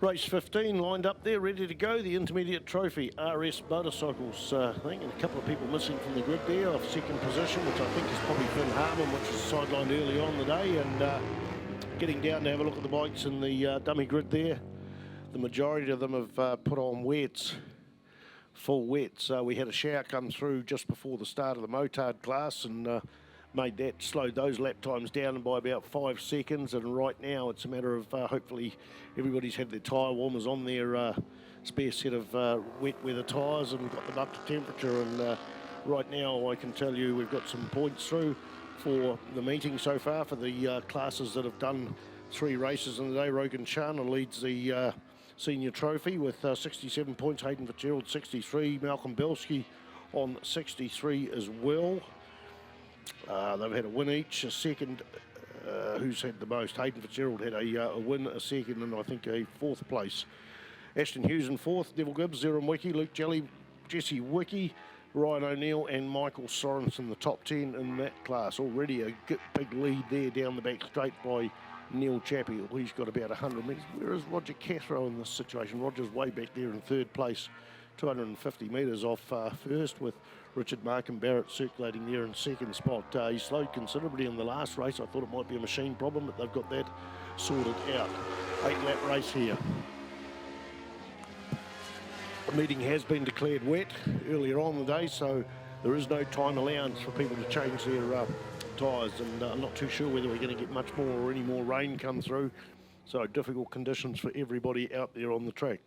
Race 15 lined up there, ready to go. The Intermediate Trophy, RS Motorcycles. I think a couple of people missing from the grid there off second position, which I think is probably Finn Harmon, which was sidelined early on the day. And getting down to have a look at the bikes in the dummy grid there. The majority of them have put on wets, full wets. We had a shower come through just before the start of the motard class and made that, slowed those lap times down by about 5 seconds, and right now it's a matter of hopefully everybody's had their tyre warmers on their spare set of wet weather tyres and got them up to temperature, and right now I can tell you we've got some points through for the meeting so far for the classes that have done 3 races in the day. Rogan Chana leads the senior trophy with 67 points, Hayden Fitzgerald 63, Malcolm Belsky on 63 as well. They've had a win each. A second, who's had the most? Hayden Fitzgerald had a win, a second, and I think a 4th place. Ashton Hughes in 4th, Neville Gibbs, Zerum Wiki, Luke Jelly, Jesse Wiki, Ryan O'Neill and Michael Sorensen, the top 10 in that class. Already a big lead there down the back straight by Neil Chappie. He's got about 100 metres. Where is Roger Cathro in this situation? Roger's way back there in 3rd place, 250 metres off first, with Richard Markham Barrett circulating there in 2nd spot. He slowed considerably in the last race. I thought it might be a machine problem, but they've got that sorted out. 8-lap race here. The meeting has been declared wet earlier on in the day, so there is no time allowance for people to change their tyres, and I'm not too sure whether we're going to get much more or any more rain come through. So difficult conditions for everybody out there on the track.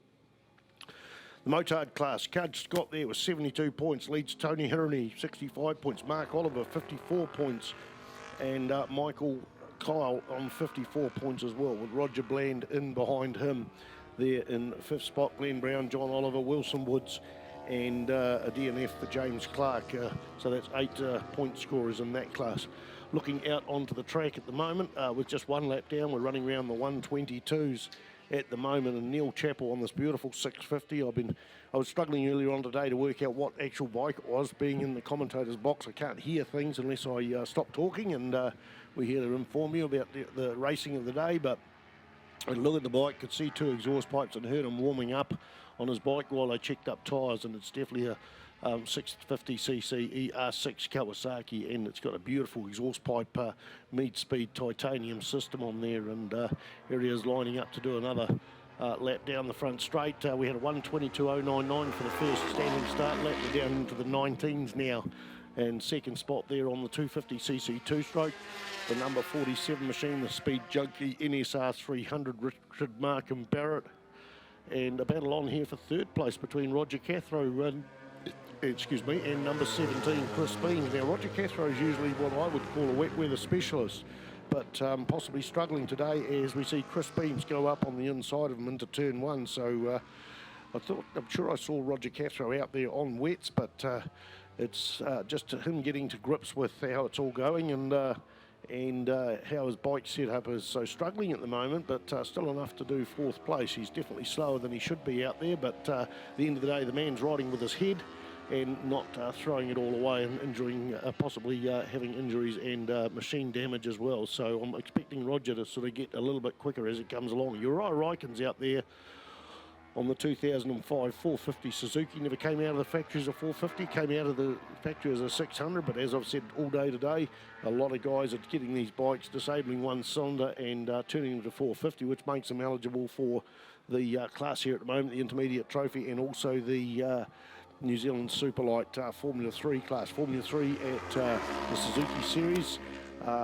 The motard class, Cud Scott there with 72 points, leads Tony Hirony, 65 points, Mark Oliver, 54 points, and Michael Kyle on 54 points as well, with Roger Bland in behind him there in 5th spot, Glenn Brown, John Oliver, Wilson Woods, and a DNF for James Clark. So that's 8 point scorers in that class. Looking out onto the track at the moment, with just 1 lap down, we're running around the 122s at the moment, and Neil Chappell on this beautiful 650. I was struggling earlier on today to work out what actual bike it was. Being in the commentator's box, I can't hear things unless I stop talking, and we're here to inform you about the racing of the day. But I looked at the bike, could see 2 exhaust pipes and heard him warming up on his bike while I checked up tyres, and it's definitely a 650cc ER6 Kawasaki, and it's got a beautiful exhaust pipe mid-speed titanium system on there, and here he is lining up to do another lap down the front straight. We had a 122.099 for the first standing start lap. We're down into the 19s now, and 2nd spot there on the 250cc 2-stroke. The number 47 machine, the Speed Junkie NSR 300, Richard Markham Barrett, and a battle on here for 3rd place between Roger Cathro and number 17, Chris Beams. Now, Roger Cathro is usually what I would call a wet weather specialist, but possibly struggling today as we see Chris Beams go up on the inside of him into turn 1. So I'm sure I saw Roger Cathro out there on wets, but it's just him getting to grips with how it's all going, and how his bike setup is so struggling at the moment, but still enough to do 4th place. He's definitely slower than he should be out there, but at the end of the day, the man's riding with his head and not throwing it all away and injuring, possibly having injuries and machine damage as well. So I'm expecting Roger to sort of get a little bit quicker as it comes along. Uriah Ryken's out there on the 2005 450 Suzuki. Never came out of the factory as a 450, came out of the factory as a 600, but as I've said all day today, a lot of guys are getting these bikes, disabling one cylinder and turning them to 450, which makes them eligible for the class here at the moment, the Intermediate Trophy, and also the New Zealand Superlight Formula 3 class. Formula 3 at the Suzuki Series,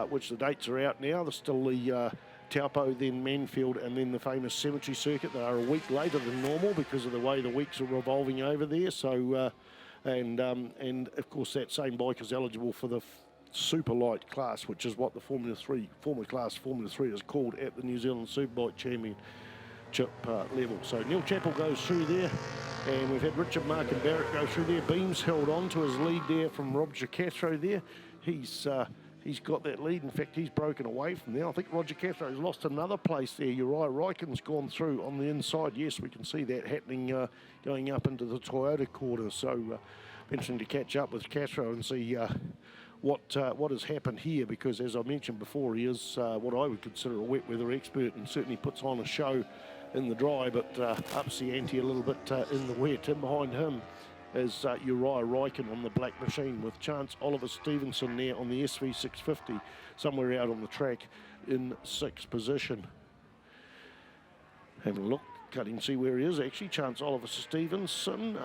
which the dates are out now. There's still the Taupo, then Manfield, and then the famous Cemetery Circuit. They are a week later than normal because of the way the weeks are revolving over there. So, and of course that same bike is eligible for the Superlight class, which is what the Formula 3 is called at the New Zealand Superbike Championship level. So Neil Chappell goes through there, and we've had Richard Markham Barrett go through there. Beams held on to his lead there from Roger Cathro there. He's got that lead. In fact, he's broken away from there. I think Roger Cathro has lost another place there. Uriah Ryken's gone through on the inside. Yes, we can see that happening going up into the Toyota quarter. So interesting to catch up with Cathro and see what has happened here, because as I mentioned before, he is what I would consider a wet weather expert and certainly puts on a show in the dry, but ups the ante a little bit in the wet. And behind him is Uriah Ryken on the black machine, with Chance Oliver Stevenson there on the SV650, somewhere out on the track in 6th position. Having a look, can't even see where he is actually. Chance Oliver Stevenson,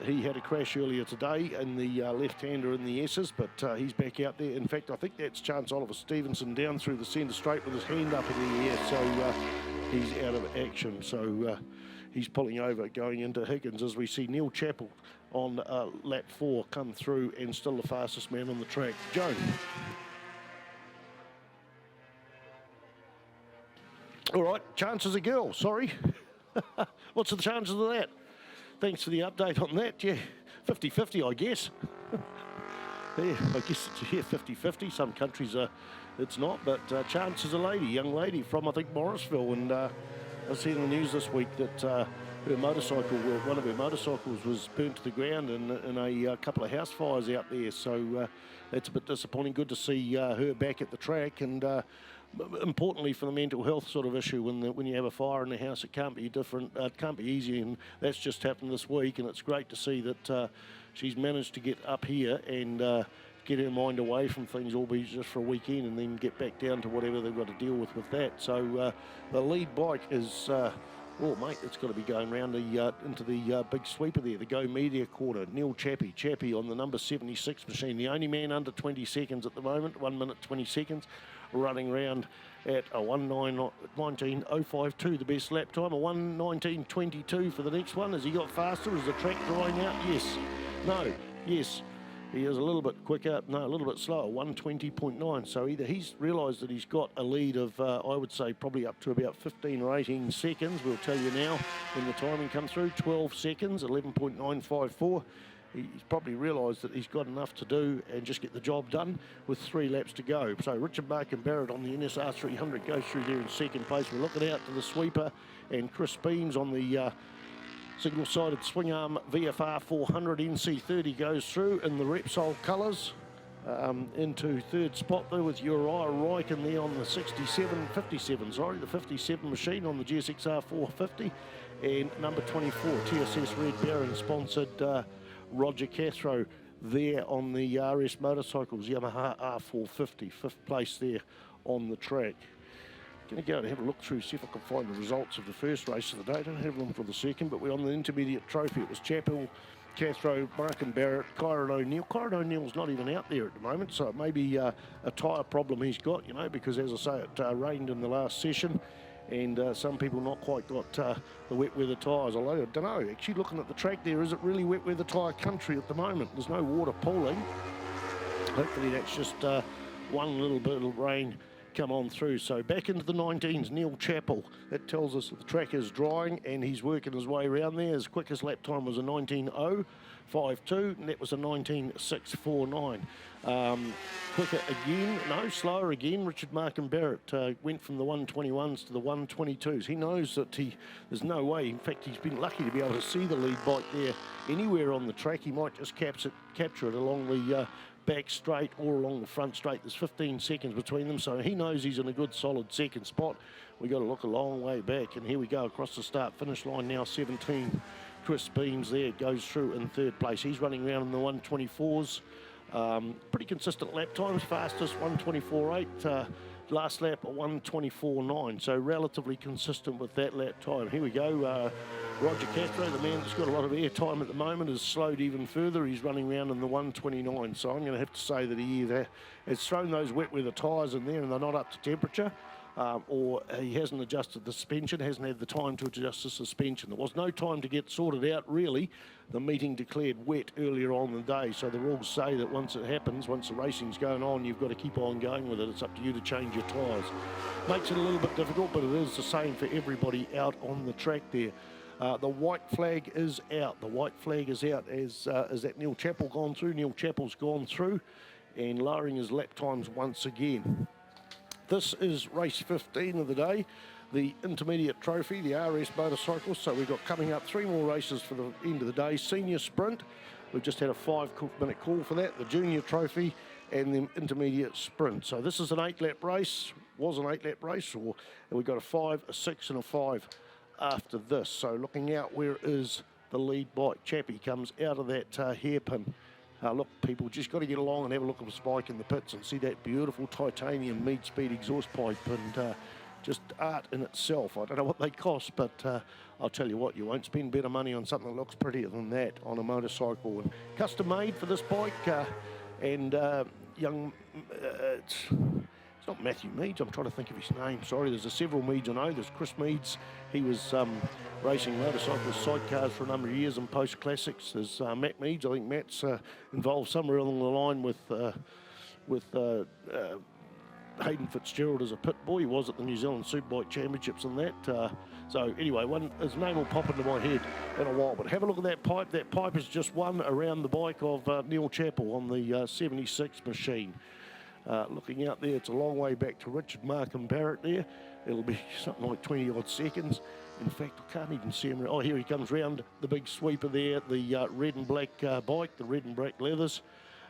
he had a crash earlier today in the left-hander in the S's, but he's back out there. In fact, I think that's Chance Oliver Stevenson down through the centre straight with his hand up in the air, so he's out of action. So he's pulling over going into Higgins, as we see Neil Chappell on lap 4 come through, and still the fastest man on the track. Joan. All right, Chance is a girl, sorry. What's the chances of that? Thanks for the update on that. Yeah, 50-50, I guess. Yeah, I guess it's 50-50. Some countries it's not, but Chance is a lady, young lady from, I think, Morrisville, and I seen in the news this week that her motorcycle, one of her motorcycles was burnt to the ground in a couple of house fires out there. So that's a bit disappointing. Good to see her back at the track, and importantly for the mental health sort of issue, when you have a fire in the house, it can't be different. It can't be easy, and that's just happened this week. And it's great to see that she's managed to get up here and get her mind away from things, albeit just for a weekend, and then get back down to whatever they've got to deal with that. So the lead bike is, oh mate, it's got to be going round into the big sweeper there, the Go Media quarter. Neil Chappie on the number 76 machine, the only man under 20 seconds at the moment, 1 minute 20 seconds, running round at a 1:19.052, the best lap time. A 1:19.22 for the next one. Has he got faster? Is the track drying out? Yes. No. Yes. He is a little bit quicker, no, a little bit slower, 1:20.9. So either he's realised that he's got a lead of, I would say, probably up to about 15 or 18 seconds. We'll tell you now when the timing comes through. 12 seconds, 11.954. He's probably realised that he's got enough to do and just get the job done with 3 laps to go. So Richard Barkin-Barrett on the NSR300 goes through there in 2nd place. We're looking out to the sweeper, and Chris Beams on the single-sided swing arm VFR400 NC30 goes through in the Repsol colours into 3rd spot there with Uriah Ryken there on the 57 machine on the GSXR 450, and number 24 TSS Red Baron sponsored Roger Cathro there on the RS Motorcycles Yamaha R450, 5th place there on the track. Going to go and have a look through, see if I can find the results of the first race of the day. I don't have them for the second, but we're on the intermediate trophy. It was Chappell, Cathro, Barkin-Barrett, Kyron O'Neill. Kyron O'Neill's not even out there at the moment, so it may be a tyre problem he's got, you know, because as I say, it rained in the last session, and some people not quite got the wet weather tyres. Although I don't know, actually looking at the track there, is it really wet weather tyre country at the moment? There's no water pooling. Hopefully that's just one little bit of rain come on through. So back into the 19s, Neil Chappell. That tells us that the track is drying and he's working his way around there. His quickest lap time was a 19.052, and that was a 19.649. Quicker again, no, slower again. Richard Barkin-Barrett went from the 121s to the 122s. He knows that there's no way. In fact, he's been lucky to be able to see the lead bike there anywhere on the track. He might just capture it along the back straight or along the front straight. There's 15 seconds between them, so he knows he's in a good solid 2nd spot. We got to look a long way back, and here we go across the start finish line now. 17 Chris Beams there goes through in 3rd place. He's running around in the 124s. Pretty consistent lap times. Fastest 124.8. Last lap a 124.9, so relatively consistent with that lap time. Here we go. Roger Cathro, the man that's got a lot of air time at the moment, has slowed even further. He's running around in the 129, so I'm going to have to say that he either has thrown those wet weather tyres in there and they're not up to temperature, or he hasn't adjusted the suspension, hasn't had the time to adjust the suspension. There was no time to get sorted out, really. The meeting declared wet earlier on in the day, so the rules say that once it happens, once the racing's going on, you've got to keep on going with it. It's up to you to change your tyres. Makes it a little bit difficult, but it is the same for everybody out on the track there. The white flag is out. The white flag is out as that Neil Chappell gone through. Neil Chappell's gone through and lowering his lap times once again. This is race 15 of the day, the intermediate trophy, the RS Motorcycles. So we've got coming up 3 more races for the end of the day. Senior sprint, we've just had a 5-minute call for that. The junior trophy and then intermediate sprint. So this is an 8-lap race, was an 8-lap race, and we've got a 5, a 6 and a 5 after this. So looking out, where is the lead bike? Chappie comes out of that hairpin. Look, people, just got to get along and have a look at the Spike in the pits and see that beautiful titanium mid-speed exhaust pipe, and just art in itself. I don't know what they cost, but I'll tell you what, you won't spend better money on something that looks prettier than that on a motorcycle. And custom made for this bike, and it's not Matthew Meads, I'm trying to think of his name, sorry, there's several Meads I know. There's Chris Meads, he was racing motorcycles, sidecars for a number of years in post classics. There's Matt Meads, I think Matt's involved somewhere along the line with Hayden Fitzgerald as a pit boy. He was at the New Zealand Superbike Championships and that. So anyway, his name will pop into my head in a while. But have a look at that pipe. That pipe is just one around the bike of Neil Chappell on the 76 machine. Looking out there, it's a long way back to Richard, Mark and Barrett there. It'll be something like 20 odd seconds. In fact, I can't even see him. Oh, here he comes round the big sweeper there, the red and black bike, the red and black leathers.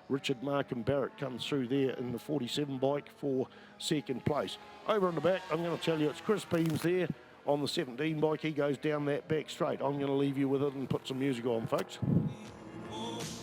Richard, Mark and Barrett comes through there in the 47 bike for second place. Over on the back, I'm going to tell you, it's Chris Beams there on the 17 bike. He goes down that back straight. I'm going to leave you with it and put some music on, folks.